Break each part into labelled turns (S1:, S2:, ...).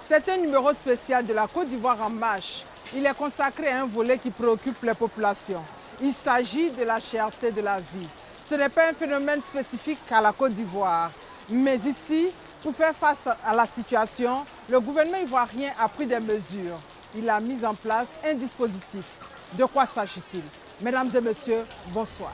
S1: C'est un numéro spécial de la Côte d'Ivoire en marche. Il est consacré à un volet qui préoccupe les populations. Il s'agit de la cherté de la vie. Ce n'est pas un phénomène spécifique à la Côte d'Ivoire. Mais ici, pour faire face à la situation, le gouvernement ivoirien a pris des mesures. Il a mis en place un dispositif. De quoi s'agit-il? Mesdames et messieurs, bonsoir.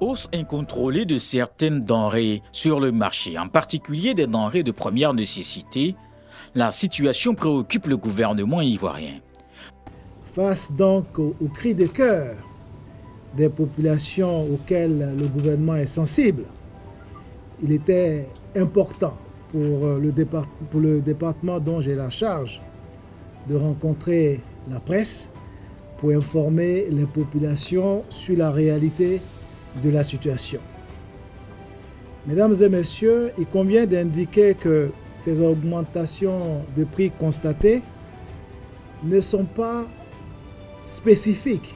S2: Hausse incontrôlée de certaines denrées sur le marché, en particulier des denrées de première nécessité, la situation préoccupe le gouvernement ivoirien.
S3: Face donc au cri de cœur des populations auxquelles le gouvernement est sensible, il était important pour le département dont j'ai la charge de rencontrer la presse pour informer les populations sur la réalité de la situation. Mesdames et messieurs, il convient d'indiquer que ces augmentations de prix constatées ne sont pas spécifiques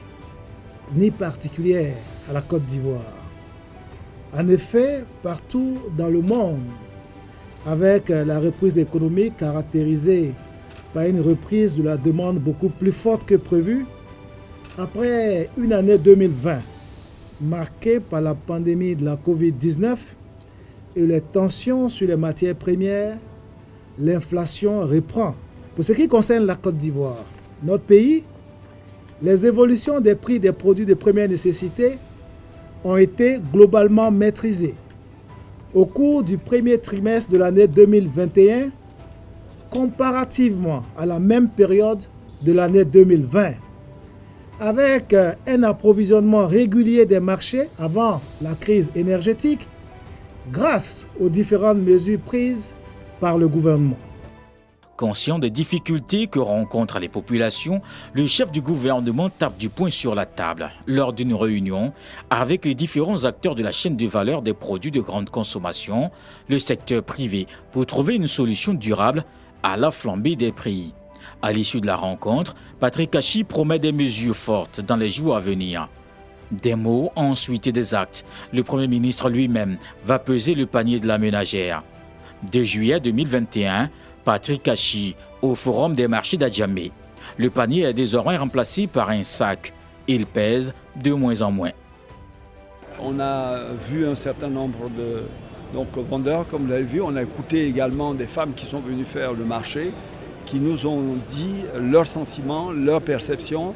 S3: ni particulières à la Côte d'Ivoire. En effet, partout dans le monde, avec la reprise économique caractérisée par une reprise de la demande beaucoup plus forte que prévu, après une année 2020 marquée par la pandémie de la Covid-19 et les tensions sur les matières premières, l'inflation reprend. Pour ce qui concerne la Côte d'Ivoire, notre pays, les évolutions des prix des produits de première nécessité ont été globalement maîtrisées. Au cours du premier trimestre de l'année 2021, comparativement à la même période de l'année 2020, avec un approvisionnement régulier des marchés avant la crise énergétique, grâce aux différentes mesures prises par le gouvernement.
S2: Conscient des difficultés que rencontrent les populations, le chef du gouvernement tape du poing sur la table lors d'une réunion avec les différents acteurs de la chaîne de valeur des produits de grande consommation, le secteur privé, pour trouver une solution durable à la flambée des prix. À l'issue de la rencontre, Patrick Kachi promet des mesures fortes dans les jours à venir. Des mots, ensuite des actes. Le Premier ministre lui-même va peser le panier de la ménagère. 2 juillet 2021, Patrick Kachi au Forum des marchés d'Adjamé. Le panier est désormais remplacé par un sac. Il pèse de moins en moins.
S4: On a vu un certain nombre de vendeurs, comme vous l'avez vu. On a écouté également des femmes qui sont venues faire le marché, qui nous ont dit leurs sentiments, leurs perceptions.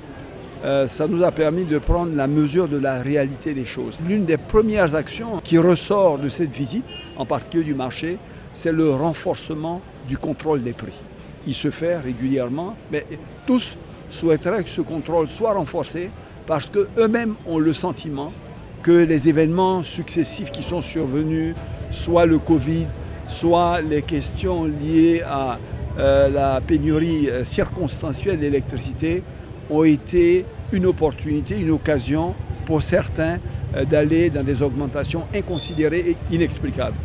S4: Ça nous a permis de prendre la mesure de la réalité des choses. L'une des premières actions qui ressort de cette visite, en particulier du marché, c'est le renforcement du contrôle des prix. Il se fait régulièrement, mais tous souhaiteraient que ce contrôle soit renforcé parce qu'eux-mêmes ont le sentiment que les événements successifs qui sont survenus, soit le Covid, soit les questions liées à la pénurie circonstancielle d'électricité, ont été une opportunité, une occasion pour certains d'aller dans des augmentations inconsidérées et inexplicables.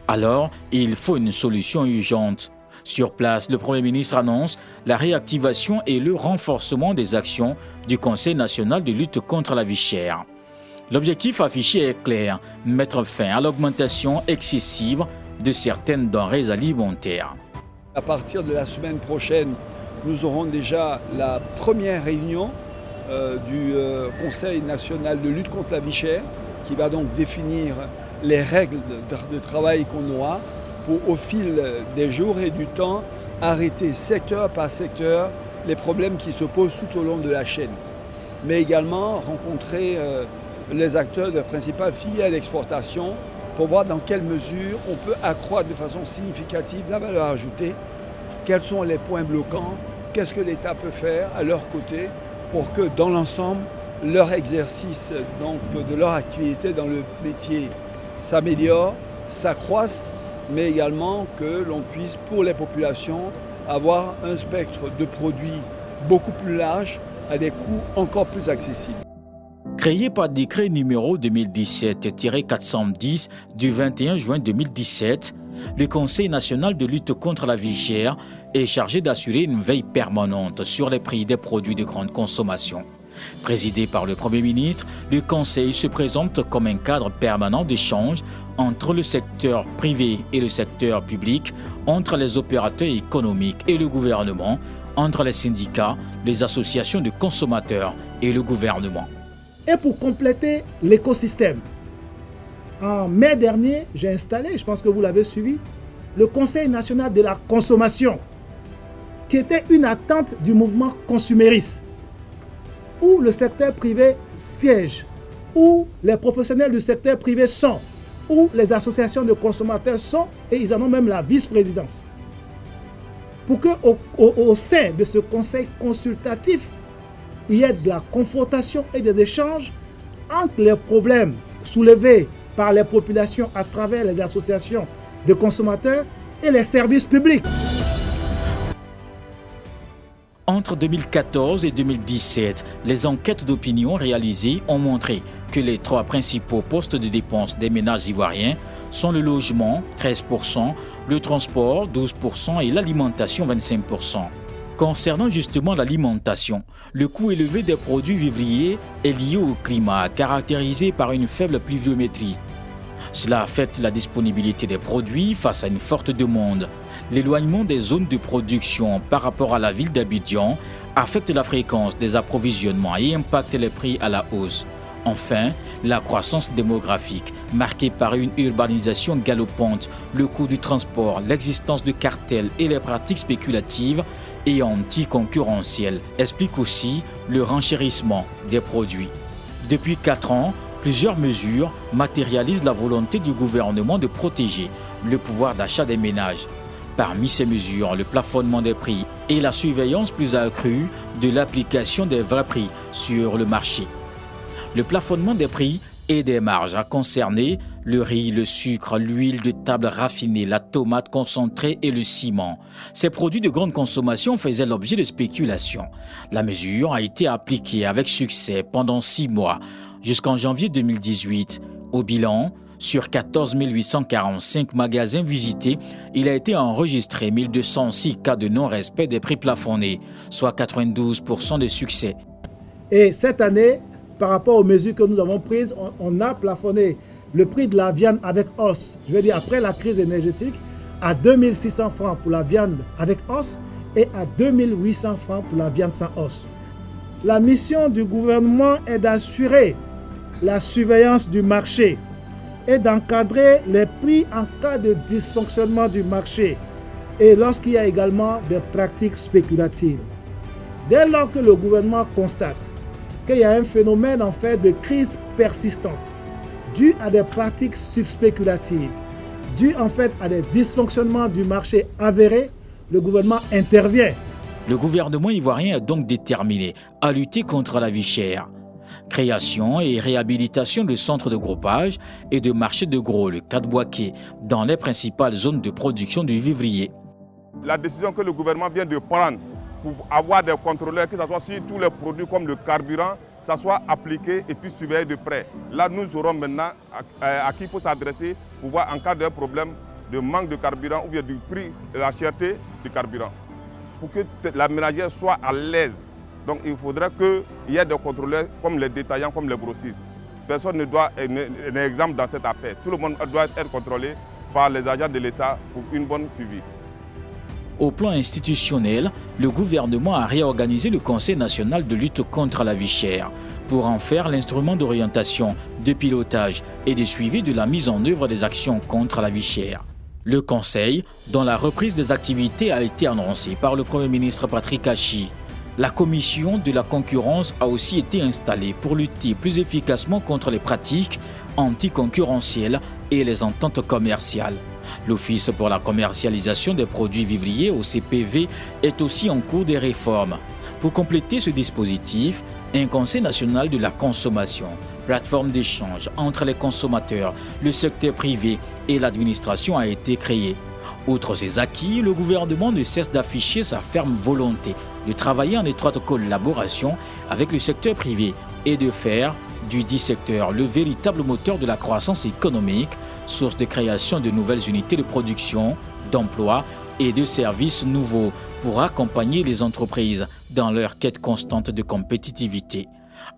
S2: Alors, il faut une solution urgente. Sur place, le Premier ministre annonce la réactivation et le renforcement des actions du Conseil national de lutte contre la vie chère. L'objectif affiché est clair, mettre fin à l'augmentation excessive de certaines denrées alimentaires.
S4: À partir de la semaine prochaine, nous aurons déjà la première réunion du Conseil national de lutte contre la vie chère, qui va donc définir les règles de travail qu'on aura pour, au fil des jours et du temps, arrêter secteur par secteur les problèmes qui se posent tout au long de la chaîne. Mais également rencontrer les acteurs de principales filières d'exportation pour voir dans quelle mesure on peut accroître de façon significative la valeur ajoutée, quels sont les points bloquants, qu'est-ce que l'État peut faire à leur côté pour que dans l'ensemble, leur exercice donc, de leur activité dans le métier s'améliore, s'accroisse, mais également que l'on puisse, pour les populations, avoir un spectre de produits beaucoup plus large à des coûts encore plus accessibles.
S2: Créé par décret numéro 2017-410 du 21 juin 2017, le Conseil national de lutte contre la vie chère est chargé d'assurer une veille permanente sur les prix des produits de grande consommation. Présidé par le Premier ministre, le Conseil se présente comme un cadre permanent d'échange entre le secteur privé et le secteur public, entre les opérateurs économiques et le gouvernement, entre les syndicats, les associations de consommateurs et le gouvernement.
S3: Et pour compléter l'écosystème, en mai dernier, j'ai installé, je pense que vous l'avez suivi, le Conseil national de la consommation, qui était une attente du mouvement consumériste, où le secteur privé siège, où les professionnels du secteur privé sont, où les associations de consommateurs sont, et ils en ont même la vice-présidence. Pour qu'au sein de ce conseil consultatif, il y ait de la confrontation et des échanges entre les problèmes soulevés par les populations à travers les associations de consommateurs et les services publics.
S2: Entre 2014 et 2017, les enquêtes d'opinion réalisées ont montré que les trois principaux postes de dépenses des ménages ivoiriens sont le logement, 13%, le transport, 12% et l'alimentation, 25%. Concernant justement l'alimentation, le coût élevé des produits vivriers est lié au climat caractérisé par une faible pluviométrie. Cela affecte la disponibilité des produits face à une forte demande. L'éloignement des zones de production par rapport à la ville d'Abidjan affecte la fréquence des approvisionnements et impacte les prix à la hausse. Enfin, la croissance démographique, marquée par une urbanisation galopante, le coût du transport, l'existence de cartels et les pratiques spéculatives et anticoncurrentielles, expliquent aussi le renchérissement des produits. Depuis 4 ans, plusieurs mesures matérialisent la volonté du gouvernement de protéger le pouvoir d'achat des ménages. Parmi ces mesures, le plafonnement des prix et la surveillance plus accrue de l'application des vrais prix sur le marché. Le plafonnement des prix et des marges a concerné le riz, le sucre, l'huile de table raffinée, la tomate concentrée et le ciment. Ces produits de grande consommation faisaient l'objet de spéculations. La mesure a été appliquée avec succès pendant 6 mois, jusqu'en janvier 2018. Au bilan, sur 14 845 magasins visités, il a été enregistré 1206 cas de non-respect des prix plafonnés, soit 92% de succès.
S3: Et cette année, par rapport aux mesures que nous avons prises, on a plafonné le prix de la viande avec os, je veux dire après la crise énergétique, à 2600 francs pour la viande avec os et à 2800 francs pour la viande sans os. La mission du gouvernement est d'assurer la surveillance du marché et d'encadrer les prix en cas de dysfonctionnement du marché et lorsqu'il y a également des pratiques spéculatives. Dès lors que le gouvernement constate qu'il y a un phénomène en fait de crise persistante dû à des pratiques spéculatives, dû en fait à des dysfonctionnements du marché avérés, le gouvernement intervient.
S2: Le gouvernement ivoirien est donc déterminé à lutter contre la vie chère. Création et réhabilitation de centres de groupage et de marchés de gros, le Kadbouaké, dans les principales zones de production du vivrier.
S5: La décision que le gouvernement vient de prendre pour avoir des contrôleurs, que ce soit sur tous les produits comme le carburant, ça soit appliqué et puis surveillé de près. Là, nous aurons maintenant à qui il faut s'adresser pour voir en cas d'un problème de manque de carburant ou bien du prix, de la cherté du carburant. Pour que la ménagère soit à l'aise. Donc il faudrait qu'il y ait des contrôleurs comme les détaillants, comme les grossistes. Personne ne doit être exemple dans cette affaire. Tout le monde doit être contrôlé par les agents de l'État pour une bonne suivi.
S2: Au plan institutionnel, le gouvernement a réorganisé le Conseil national de lutte contre la vie chère pour en faire l'instrument d'orientation, de pilotage et de suivi de la mise en œuvre des actions contre la vie chère. Le Conseil, dont la reprise des activités a été annoncée par le Premier ministre Patrick Achi. La Commission de la concurrence a aussi été installée pour lutter plus efficacement contre les pratiques anticoncurrentielles et les ententes commerciales. L'Office pour la commercialisation des produits vivriers au CPV est aussi en cours de réforme. Pour compléter ce dispositif, un Conseil national de la consommation, plateforme d'échange entre les consommateurs, le secteur privé et l'administration a été créé. Outre ces acquis, le gouvernement ne cesse d'afficher sa ferme volonté de travailler en étroite collaboration avec le secteur privé et de faire du dit secteur le véritable moteur de la croissance économique, source de création de nouvelles unités de production, d'emploi et de services nouveaux pour accompagner les entreprises dans leur quête constante de compétitivité.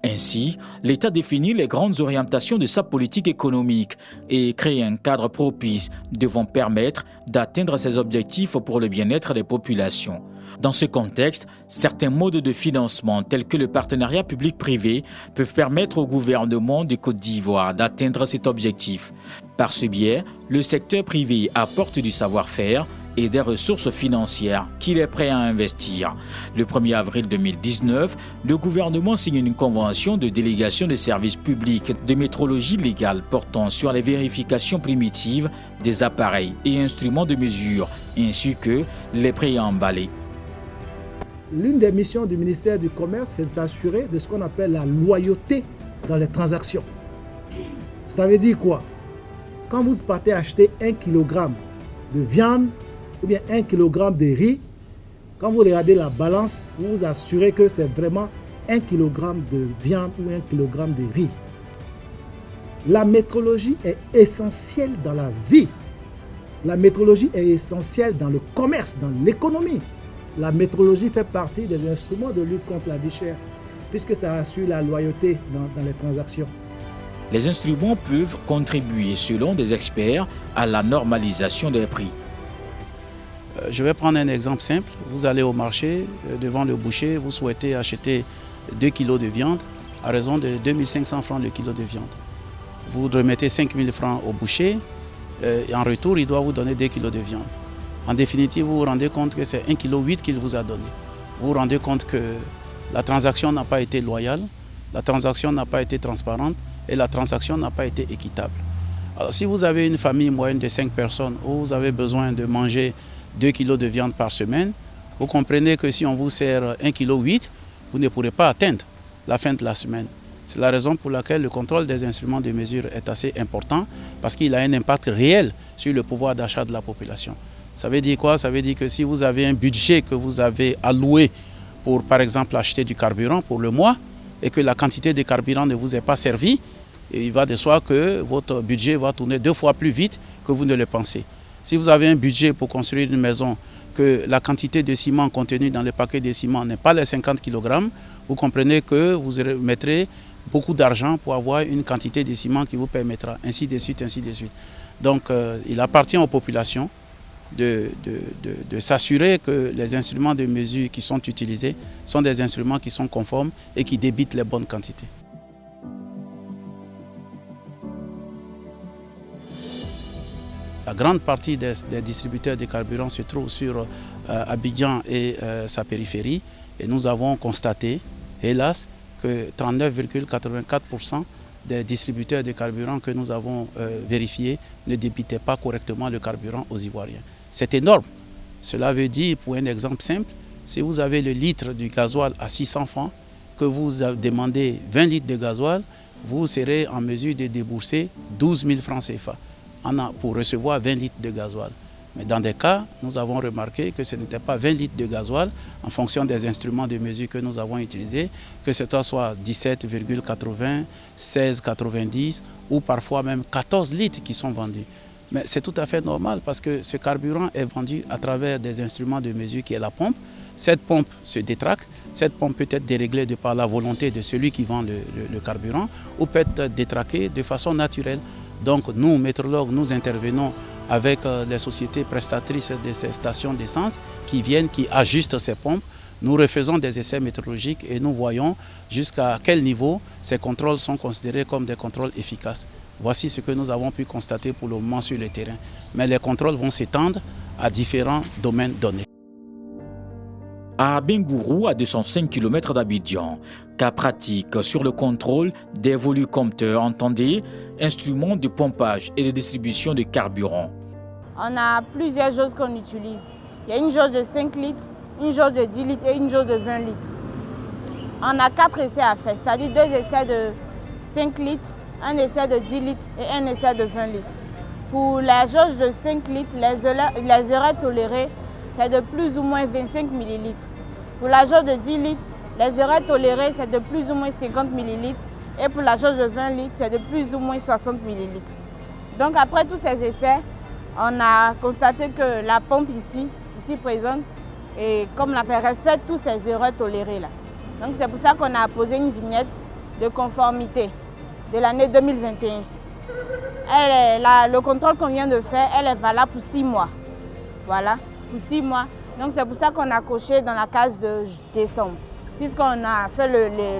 S2: Ainsi, l'État définit les grandes orientations de sa politique économique et crée un cadre propice devant permettre d'atteindre ses objectifs pour le bien-être des populations. Dans ce contexte, certains modes de financement tels que le partenariat public-privé peuvent permettre au gouvernement de Côte d'Ivoire d'atteindre cet objectif. Par ce biais, le secteur privé apporte du savoir-faire et des ressources financières qu'il est prêt à investir. Le 1er avril 2019, le gouvernement signe une convention de délégation des services publics de métrologie légale portant sur les vérifications primitives des appareils et instruments de mesure, ainsi que les préemballés.
S3: L'une des missions du ministère du Commerce, c'est de s'assurer de ce qu'on appelle la loyauté dans les transactions. Ça veut dire quoi? Quand vous partez acheter 1 kg de viande ou bien 1 kg de riz, quand vous regardez la balance, vous vous assurez que c'est vraiment 1 kg de viande ou 1 kg de riz. La métrologie est essentielle dans la vie. La métrologie est essentielle dans le commerce, dans l'économie. La métrologie fait partie des instruments de lutte contre la vie chère, puisque ça assure la loyauté dans les transactions.
S2: Les instruments peuvent contribuer, selon des experts, à la normalisation des prix.
S6: Je vais prendre un exemple simple. Vous allez au marché, devant le boucher, vous souhaitez acheter 2 kg de viande à raison de 2500 francs le kilo de viande. Vous remettez 5000 francs au boucher et en retour, il doit vous donner 2 kg de viande. En définitive, vous vous rendez compte que c'est 1,8 kg qu'il vous a donné. Vous vous rendez compte que la transaction n'a pas été loyale, la transaction n'a pas été transparente et la transaction n'a pas été équitable. Alors, si vous avez une famille moyenne de 5 personnes où vous avez besoin de manger 2 kg de viande par semaine, vous comprenez que si on vous sert 1,8 kg, vous ne pourrez pas atteindre la fin de la semaine. C'est la raison pour laquelle le contrôle des instruments de mesure est assez important parce qu'il a un impact réel sur le pouvoir d'achat de la population. Ça veut dire quoi? Ça veut dire que si vous avez un budget que vous avez alloué pour, par exemple, acheter du carburant pour le mois et que la quantité de carburant ne vous est pas servie, il va de soi que votre budget va tourner 2 fois plus vite que vous ne le pensez. Si vous avez un budget pour construire une maison, que la quantité de ciment contenue dans le paquet de ciment n'est pas les 50 kg, vous comprenez que vous mettrez beaucoup d'argent pour avoir une quantité de ciment qui vous permettra, ainsi de suite, ainsi de suite. Donc, il appartient aux populations de s'assurer que les instruments de mesure qui sont utilisés sont des instruments qui sont conformes et qui débitent les bonnes quantités. La grande partie des distributeurs de carburant se trouve sur Abidjan et sa périphérie et nous avons constaté, hélas, que 39,84% des distributeurs de carburant que nous avons vérifiés ne débitaient pas correctement le carburant aux Ivoiriens. C'est énorme. Cela veut dire, pour un exemple simple, si vous avez le litre du gasoil à 600 francs, que vous demandez 20 litres de gasoil, vous serez en mesure de débourser 12 000 francs CFA pour recevoir 20 litres de gasoil. Mais dans des cas, nous avons remarqué que ce n'était pas 20 litres de gasoil en fonction des instruments de mesure que nous avons utilisés, que ce soit 17,80, 16,90 ou parfois même 14 litres qui sont vendus. Mais c'est tout à fait normal parce que ce carburant est vendu à travers des instruments de mesure qui est la pompe. Cette pompe se détraque, cette pompe peut être déréglée de par la volonté de celui qui vend le carburant ou peut être détraquée de façon naturelle. Donc nous, météorologues, nous intervenons avec les sociétés prestatrices de ces stations d'essence qui viennent, qui ajustent ces pompes. Nous refaisons des essais météorologiques et nous voyons jusqu'à quel niveau ces contrôles sont considérés comme des contrôles efficaces. Voici ce que nous avons pu constater pour le moment sur le terrain. Mais les contrôles vont s'étendre à différents domaines donnés.
S2: À Bengourou, à 205 km d'Abidjan, cas pratique sur le contrôle des volucompteurs, entendez, instruments de pompage et de distribution de carburant.
S7: On a plusieurs jauges qu'on utilise. Il y a une jauge de 5 litres, une jauge de 10 litres et une jauge de 20 litres. On a 4 essais à faire, c'est-à-dire 2 essais de 5 litres, un essai de 10 litres et un essai de 20 litres. Pour la jauge de 5 litres, les erreurs tolérées, c'est de plus ou moins 25 millilitres. Pour la jauge de 10 litres, les erreurs tolérées, c'est de plus ou moins 50 millilitres. Et pour la jauge de 20 litres, c'est de plus ou moins 60 millilitres. Donc après tous ces essais, on a constaté que la pompe ici présente, et comme la respecte tous ces erreurs tolérées là. Donc c'est pour ça qu'on a posé une vignette de conformité de l'année 2021. Le contrôle qu'on vient de faire, elle est valable pour 6 mois. Voilà, pour 6 mois. Donc c'est pour ça qu'on a coché dans la case de décembre. Puisqu'on a fait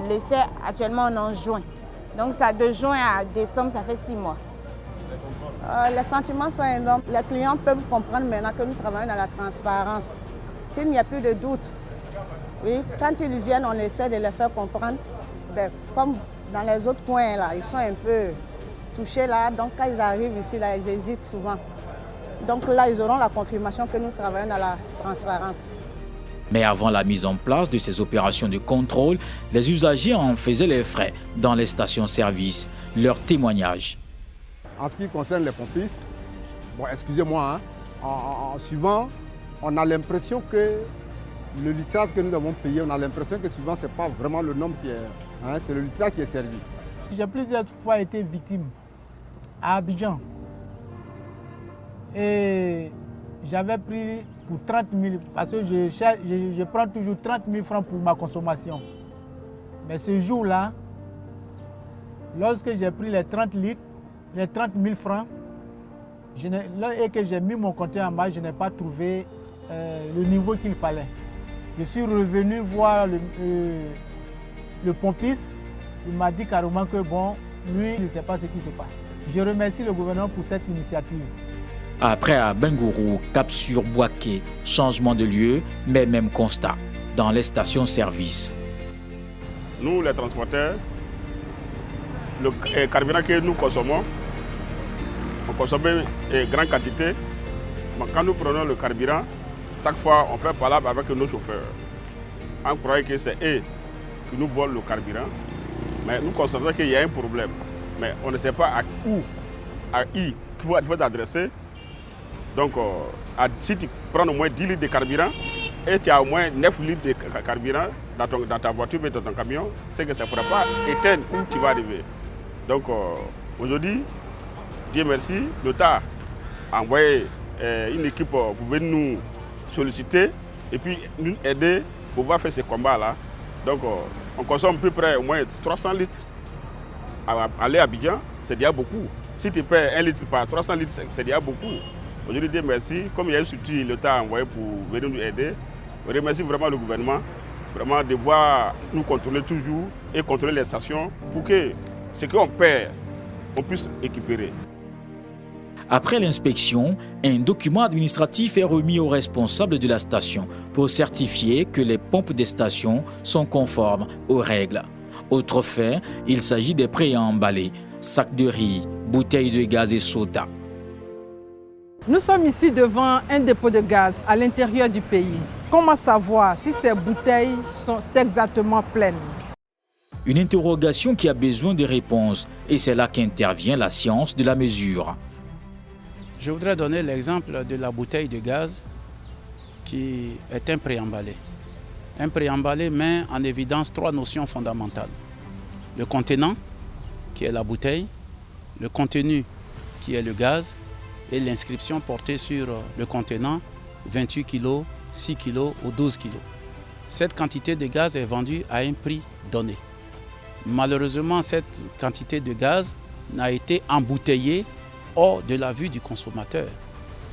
S7: l'essai, actuellement on est en juin. Donc ça, de juin à décembre, ça fait 6 mois.
S8: Les sentiments sont énormes. Les clients peuvent comprendre maintenant que nous travaillons dans la transparence, qu'il n'y a plus de doute. Oui, quand ils viennent, on essaie de les faire comprendre. Comme dans les autres coins, là, ils sont un peu touchés là. Donc quand ils arrivent ici, là, ils hésitent souvent. Donc là, ils auront la confirmation que nous travaillons dans la transparence.
S2: Mais avant la mise en place de ces opérations de contrôle, les usagers en faisaient les frais dans les stations-service. Leur témoignage.
S9: En ce qui concerne les pompistes, bon, excusez-moi, hein, en suivant, on a l'impression que le litrage que nous avons payé, on a l'impression que souvent ce n'est pas vraiment le nombre qui est, hein, c'est le litrage qui est servi.
S3: J'ai plusieurs fois été victime à Abidjan. Et j'avais pris pour 30 000, parce que je prends toujours 30 000 francs pour ma consommation. Mais ce jour-là, lorsque j'ai pris les 30 litres, les 30 000 francs, et que j'ai mis mon compteur en bas, je n'ai pas trouvé le niveau qu'il fallait. Je suis revenu voir le pompiste. Il m'a dit carrément que bon, lui, il ne sait pas ce qui se passe. Je remercie le gouvernement pour cette initiative.
S2: Après à Bengourou, cap sur Boaké, changement de lieu, mais même constat dans les stations-service.
S10: Nous, les transporteurs, le carburant que nous consommons, on consomme en grande quantité. Mais quand nous prenons le carburant, chaque fois on fait palabre avec nos chauffeurs. On croit que c'est eux qui nous volent le carburant. Mais nous constatons qu'il y a un problème. Mais on ne sait pas à où, à qui il faut t'adresser. Donc, si tu prends au moins 10 litres de carburant et tu as au moins 9 litres de carburant dans ta voiture et dans ton camion, c'est que ça ne pourra pas éteindre où tu vas arriver. Donc, aujourd'hui, Dieu merci, l'État a envoyé une équipe pour venir nous solliciter et puis nous aider pour pouvoir faire ce combat-là. Donc, on consomme à peu près au moins 300 litres à aller à Abidjan, c'est déjà beaucoup. Si tu paies 1 litre par 300 litres, c'est déjà beaucoup. Aujourd'hui, Dieu merci, comme il y a une structure, l'État a envoyé pour venir nous aider. Je remercie vraiment le gouvernement, vraiment de voir nous contrôler toujours et contrôler les stations pour que ce qu'on perd, on puisse récupérer.
S2: Après l'inspection, un document administratif est remis aux responsables de la station pour certifier que les pompes des stations sont conformes aux règles. Autre fait, il s'agit des préemballés, sacs de riz, bouteilles de gaz et soda.
S1: Nous sommes ici devant un dépôt de gaz à l'intérieur du pays. Comment savoir si ces bouteilles sont exactement pleines?
S2: Une interrogation qui a besoin de réponses et c'est là qu'intervient la science de la mesure.
S6: Je voudrais donner l'exemple de la bouteille de gaz qui est un préemballé. Un préemballé met en évidence 3 notions fondamentales. Le contenant, qui est la bouteille, le contenu, qui est le gaz, et l'inscription portée sur le contenant, 28 kg, 6 kg ou 12 kg. Cette quantité de gaz est vendue à un prix donné. Malheureusement, cette quantité de gaz n'a été embouteillée hors de la vue du consommateur.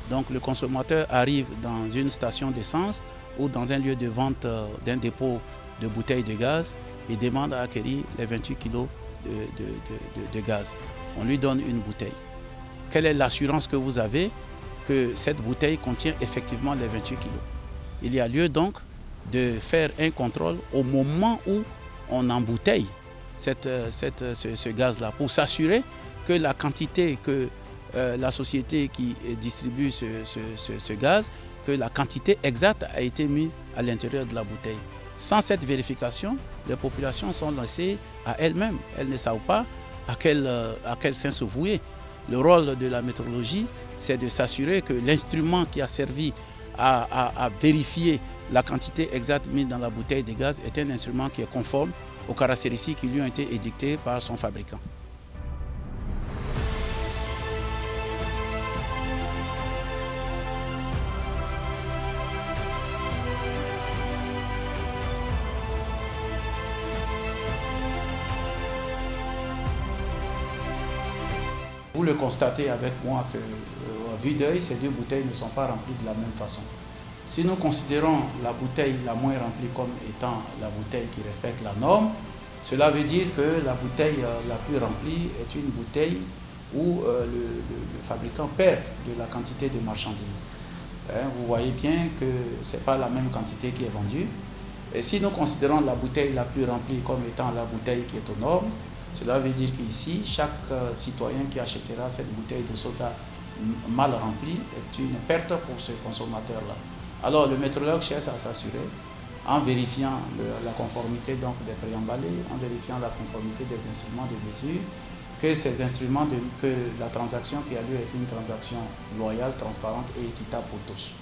S6: Donc le consommateur arrive dans une station d'essence ou dans un lieu de vente d'un dépôt de bouteilles de gaz et demande à acquérir les 28 kg de gaz. On lui donne une bouteille. Quelle est l'assurance que vous avez que cette bouteille contient effectivement les 28 kg? Il y a lieu donc de faire un contrôle au moment où on embouteille ce gaz-là pour s'assurer que la quantité que la société qui distribue ce gaz, que la quantité exacte a été mise à l'intérieur de la bouteille. Sans cette vérification, les populations sont laissées à elles-mêmes. Elles ne savent pas à quel sein se vouer. Le rôle de la métrologie, c'est de s'assurer que l'instrument qui a servi à vérifier la quantité exacte mise dans la bouteille de gaz est un instrument qui est conforme aux caractéristiques qui lui ont été édictées par son fabricant. Vous le constatez avec moi que, à vue d'œil, ces deux bouteilles ne sont pas remplies de la même façon. Si nous considérons la bouteille la moins remplie comme étant la bouteille qui respecte la norme, cela veut dire que la bouteille la plus remplie est une bouteille où le fabricant perd de la quantité de marchandises. Vous voyez bien que ce n'est pas la même quantité qui est vendue. Et si nous considérons la bouteille la plus remplie comme étant la bouteille qui est aux normes, cela veut dire qu'ici, chaque citoyen qui achètera cette bouteille de soda mal remplie est une perte pour ce consommateur-là. Alors le métrologue cherche à s'assurer, en vérifiant la conformité donc, des préemballés, en vérifiant la conformité des instruments de mesure, que ces instruments, que la transaction qui a lieu est une transaction loyale, transparente et équitable pour tous.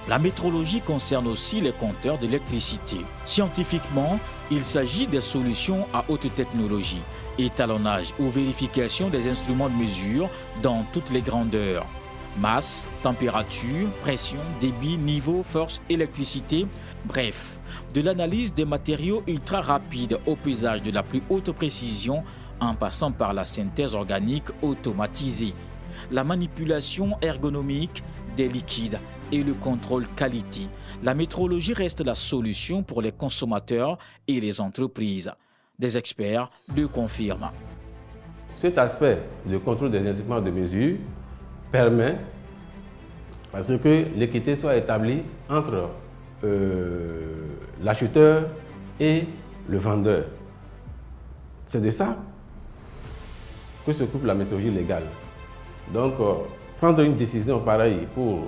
S2: La métrologie concerne aussi les compteurs d'électricité. Scientifiquement, il s'agit des solutions à haute technologie, étalonnage ou vérification des instruments de mesure dans toutes les grandeurs. Masse, température, pression, débit, niveau, force, électricité, bref, de l'analyse des matériaux ultra rapides au pesage de la plus haute précision en passant par la synthèse organique automatisée, la manipulation ergonomique des liquides et le contrôle qualité. La métrologie reste la solution pour les consommateurs et les entreprises. Des experts le confirment.
S11: Cet aspect de contrôle des instruments de mesure permet à ce que l'équité soit établie entre l'acheteur et le vendeur. C'est de ça que s'occupe la métrologie légale. Donc, prendre une décision pareille pour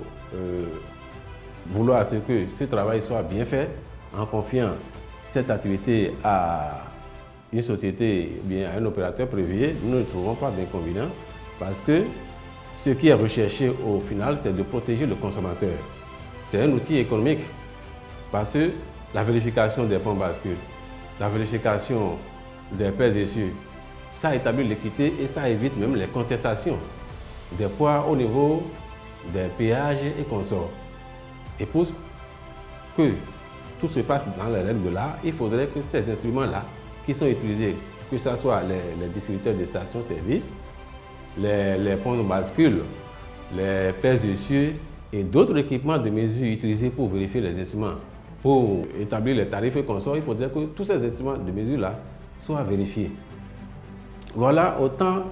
S11: vouloir à ce que ce travail soit bien fait, en confiant cette activité à une société, bien à un opérateur privé, nous ne trouvons pas d'inconvénient parce que ce qui est recherché au final, c'est de protéger le consommateur. C'est un outil économique parce que la vérification des pompes bascules, la vérification des pèses essieux, ça établit l'équité et ça évite même les contestations des poids au niveau des péages et consorts. Et pour que tout se passe dans les règles de l'art, il faudrait que ces instruments-là qui sont utilisés, que ce soit les distributeurs de stations-service, les pompes bascules, les pèses essieux et d'autres équipements de mesure utilisés pour vérifier les instruments, pour établir les tarifs et consorts, il faudrait que tous ces instruments de mesure-là soient vérifiés. Voilà autant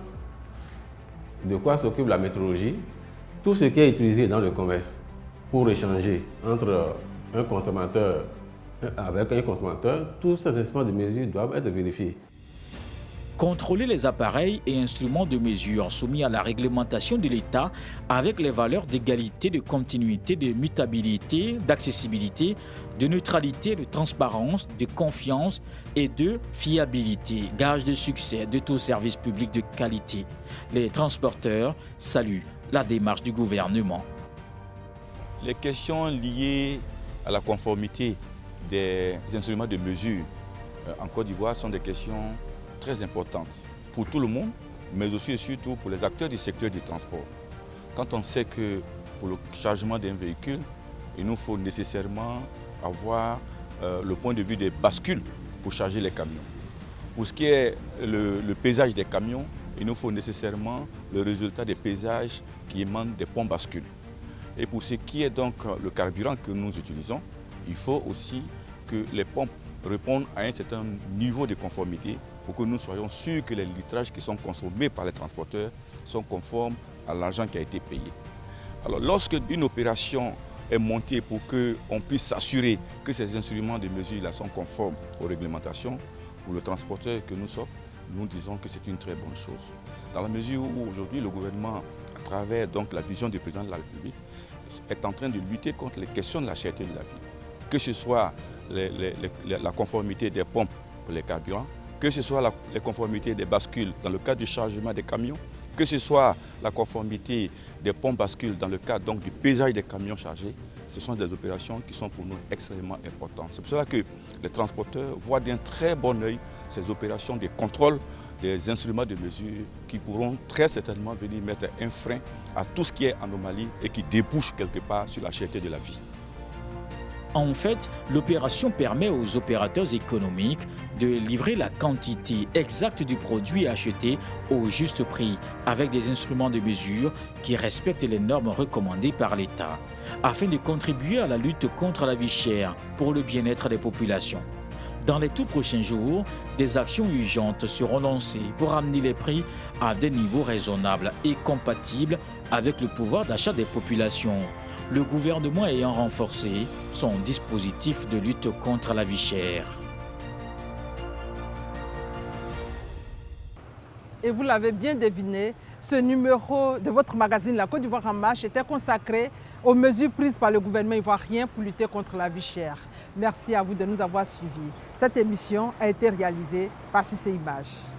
S11: de quoi s'occupe la métrologie. Tout ce qui est utilisé dans le commerce pour échanger entre un consommateur avec un consommateur, tous ces instruments de mesure doivent être vérifiés.
S2: Contrôler les appareils et instruments de mesure soumis à la réglementation de l'État avec les valeurs d'égalité, de continuité, de mutabilité, d'accessibilité, de neutralité, de transparence, de confiance et de fiabilité, gage de succès de tout service public de qualité. Les transporteurs saluent la démarche du gouvernement.
S12: Les questions liées à la conformité des instruments de mesure en Côte d'Ivoire sont des questions très importantes pour tout le monde, mais aussi et surtout pour les acteurs du secteur du transport. Quand on sait que pour le chargement d'un véhicule, il nous faut nécessairement avoir le point de vue des bascules pour charger les camions. Pour ce qui est le pesage des camions, il nous faut nécessairement le résultat des pesages qui émanent des pompes bascules. Et pour ce qui est donc le carburant que nous utilisons, il faut aussi que les pompes répondent à un certain niveau de conformité pour que nous soyons sûrs que les litrages qui sont consommés par les transporteurs sont conformes à l'argent qui a été payé. Alors lorsque une opération est montée pour qu'on puisse s'assurer que ces instruments de mesure là sont conformes aux réglementations, pour le transporteur que nous sommes, nous disons que c'est une très bonne chose. Dans la mesure où aujourd'hui le gouvernement, à travers donc la vision du président de la République, est en train de lutter contre les questions de la cherté de la vie. Que ce soit la conformité des pompes pour les carburants, que ce soit la conformité des bascules dans le cadre du chargement des camions, que ce soit la conformité des pompes bascules dans le cadre donc, du pesage des camions chargés, ce sont des opérations qui sont pour nous extrêmement importantes. C'est pour cela que les transporteurs voient d'un très bon œil ces opérations de contrôle des instruments de mesure qui pourront très certainement venir mettre un frein à tout ce qui est anomalie et qui débouche quelque part sur la cherté de la vie.
S2: En fait, l'opération permet aux opérateurs économiques de livrer la quantité exacte du produit acheté au juste prix avec des instruments de mesure qui respectent les normes recommandées par l'État afin de contribuer à la lutte contre la vie chère pour le bien-être des populations. Dans les tout prochains jours, des actions urgentes seront lancées pour amener les prix à des niveaux raisonnables et compatibles avec le pouvoir d'achat des populations. Le gouvernement ayant renforcé son dispositif de lutte contre la vie chère.
S1: Et vous l'avez bien deviné, ce numéro de votre magazine La Côte d'Ivoire en marche était consacré aux mesures prises par le gouvernement ivoirien pour lutter contre la vie chère. Merci à vous de nous avoir suivis. Cette émission a été réalisée par Cissé Images.